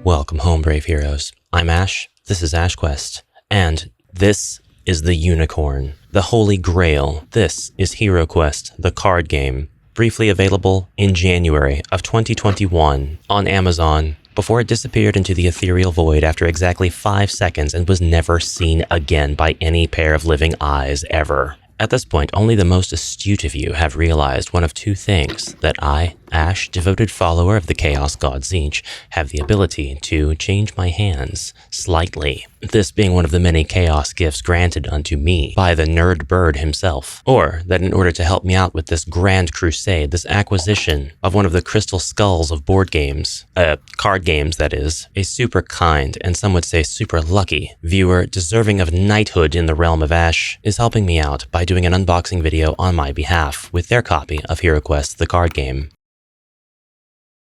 Welcome home, brave heroes. I'm Ash, this is HeroQuest, and this is the unicorn, the holy grail. This is HeroQuest, the card game, briefly available in January of 2021 on Amazon, before it disappeared into the ethereal void after exactly 5 seconds and was never seen again by any pair of living eyes ever. At this point, only the most astute of you have realized one of two things: that I, Ash, devoted follower of the Chaos God Tzeentch, have the ability to change my hands slightly. This being one of the many chaos gifts granted unto me by the nerd bird himself. Or that in order to help me out with this grand crusade, this acquisition of one of the crystal skulls of board games, card games that is, a super kind, and some would say super lucky, viewer deserving of knighthood in the realm of Ash is helping me out by doing an unboxing video on my behalf with their copy of HeroQuest, the card game.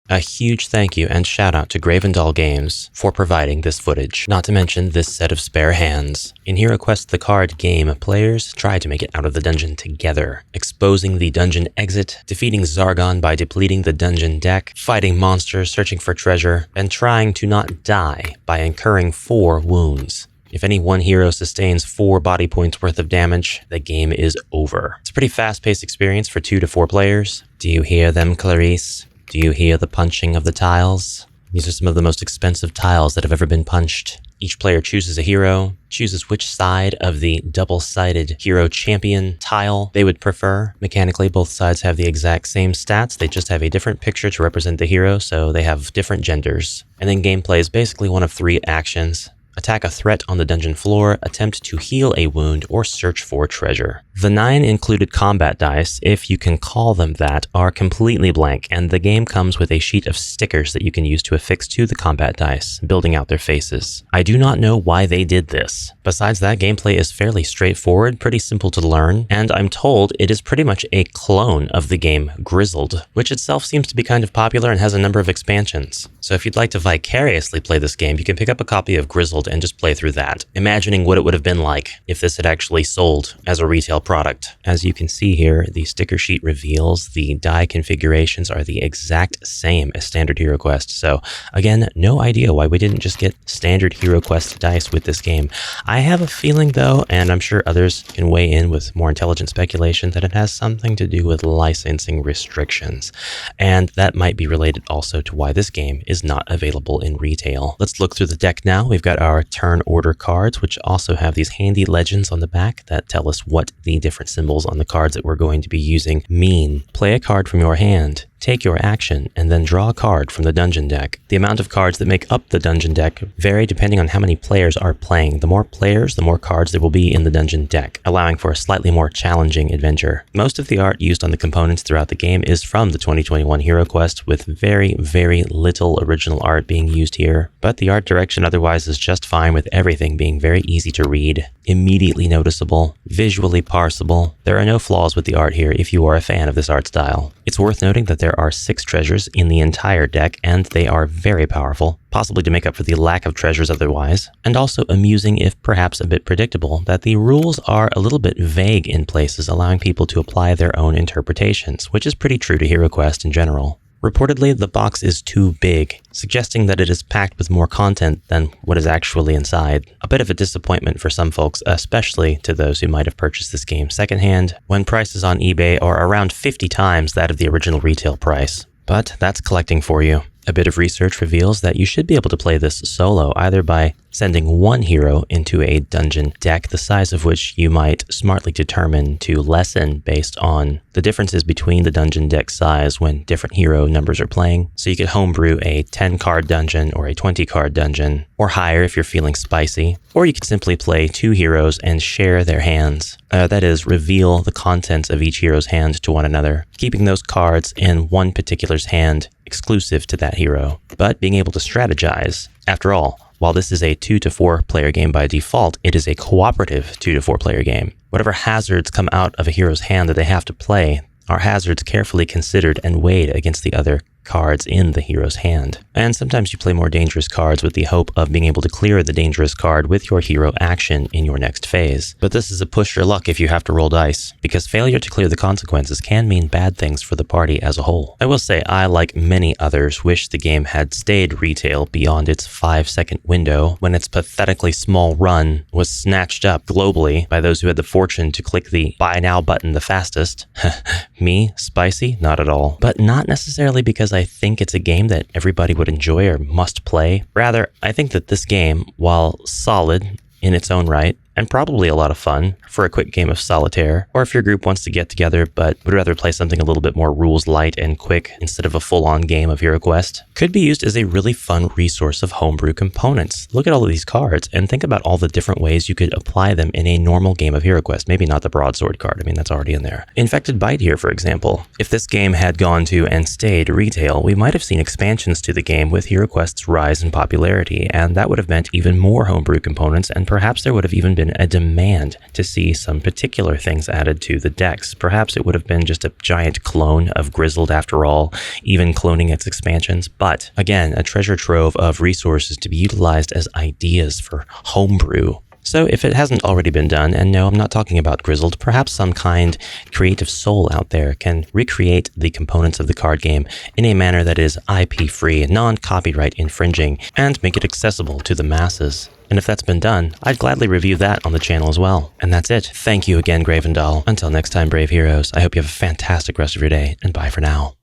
A huge thank you and shout out to Gravendal Games for providing this footage, not to mention this set of spare hands. In HeroQuest, the card game, players try to make it out of the dungeon together, exposing the dungeon exit, defeating Zargon by depleting the dungeon deck, fighting monsters, searching for treasure, and trying to not die by incurring 4 wounds. If any one hero sustains 4 body points worth of damage, the game is over. It's a pretty fast-paced experience for 2 to 4 players. Do you hear them, Clarice? Do you hear the punching of the tiles? These are some of the most expensive tiles that have ever been punched. Each player chooses a hero, chooses which side of the double-sided hero champion tile they would prefer. Mechanically, both sides have the exact same stats, they just have a different picture to represent the hero, so they have different genders. And then gameplay is basically one of 3 actions: attack a threat on the dungeon floor, attempt to heal a wound, or search for treasure. The 9 included combat dice, if you can call them that, are completely blank, and the game comes with a sheet of stickers that you can use to affix to the combat dice, building out their faces. I do not know why they did this. Besides that, gameplay is fairly straightforward, pretty simple to learn, and I'm told it is pretty much a clone of the game Grizzled, which itself seems to be kind of popular and has a number of expansions. So if you'd like to vicariously play this game, you can pick up a copy of Grizzled and just play through that, imagining what it would have been like if this had actually sold as a retail product. As you can see here, the sticker sheet reveals the die configurations are the exact same as standard HeroQuest. So again, no idea why we didn't just get standard HeroQuest dice with this game. I have a feeling though, and I'm sure others can weigh in with more intelligent speculation, that it has something to do with licensing restrictions. And that might be related also to why this game is not available in retail. Let's look through the deck now. We've got our turn order cards, which also have these handy legends on the back that tell us what the different symbols on the cards that we're going to be using mean. Play a card from your hand, take your action, and then draw a card from the dungeon deck. The amount of cards that make up the dungeon deck vary depending on how many players are playing. The more players, the more cards there will be in the dungeon deck, allowing for a slightly more challenging adventure. Most of the art used on the components throughout the game is from the 2021 HeroQuest, with very, very little original art being used here, but the art direction otherwise is just fine, with everything being very easy to read, immediately noticeable, visually parsable. There are no flaws with the art here if you are a fan of this art style. It's worth noting that there are 6 treasures in the entire deck, and they are very powerful, possibly to make up for the lack of treasures otherwise, and also amusing, if perhaps a bit predictable, that the rules are a little bit vague in places, allowing people to apply their own interpretations, which is pretty true to HeroQuest in general. Reportedly, the box is too big, suggesting that it is packed with more content than what is actually inside. A bit of a disappointment for some folks, especially to those who might have purchased this game secondhand, when prices on eBay are around 50 times that of the original retail price. But that's collecting for you. A bit of research reveals that you should be able to play this solo, either by sending one hero into a dungeon deck, the size of which you might smartly determine to lessen based on the differences between the dungeon deck size when different hero numbers are playing. So you could homebrew a 10-card dungeon or a 20-card dungeon, or higher if you're feeling spicy. Or you could simply play 2 heroes and share their hands. That is, reveal the contents of each hero's hand to one another, keeping those cards in one particular's hand exclusive to that hero, but being able to strategize. After all, while this is a 2 to 4 player game by default, it is a cooperative 2 to 4 player game. Whatever hazards come out of a hero's hand that they have to play are hazards carefully considered and weighed against the other cards in the hero's hand. And sometimes you play more dangerous cards with the hope of being able to clear the dangerous card with your hero action in your next phase. But this is a push your luck if you have to roll dice, because failure to clear the consequences can mean bad things for the party as a whole. I will say I, like many others, wish the game had stayed retail beyond its 5-second window when its pathetically small run was snatched up globally by those who had the fortune to click the buy now button the fastest. Me? Spicy? Not at all. But not necessarily because I think it's a game that everybody would enjoy or must play. Rather, I think that this game, while solid in its own right, and probably a lot of fun for a quick game of solitaire, or if your group wants to get together but would rather play something a little bit more rules light and quick instead of a full-on game of HeroQuest, could be used as a really fun resource of homebrew components. Look at all of these cards and think about all the different ways you could apply them in a normal game of HeroQuest. Maybe not the broadsword card, I mean that's already in there. Infected Bite here, for example. If this game had gone to and stayed retail, we might have seen expansions to the game with HeroQuest's rise in popularity, and that would have meant even more homebrew components, and perhaps there would have even been a demand to see some particular things added to the decks. Perhaps it would have been just a giant clone of Grizzled after all, even cloning its expansions. But again, a treasure trove of resources to be utilized as ideas for homebrew. So if it hasn't already been done, and no, I'm not talking about Grizzled, perhaps some kind creative soul out there can recreate the components of the card game in a manner that is IP-free, non-copyright infringing, and make it accessible to the masses. And if that's been done, I'd gladly review that on the channel as well. And that's it. Thank you again, Gravendal. Until next time, brave heroes, I hope you have a fantastic rest of your day, and bye for now.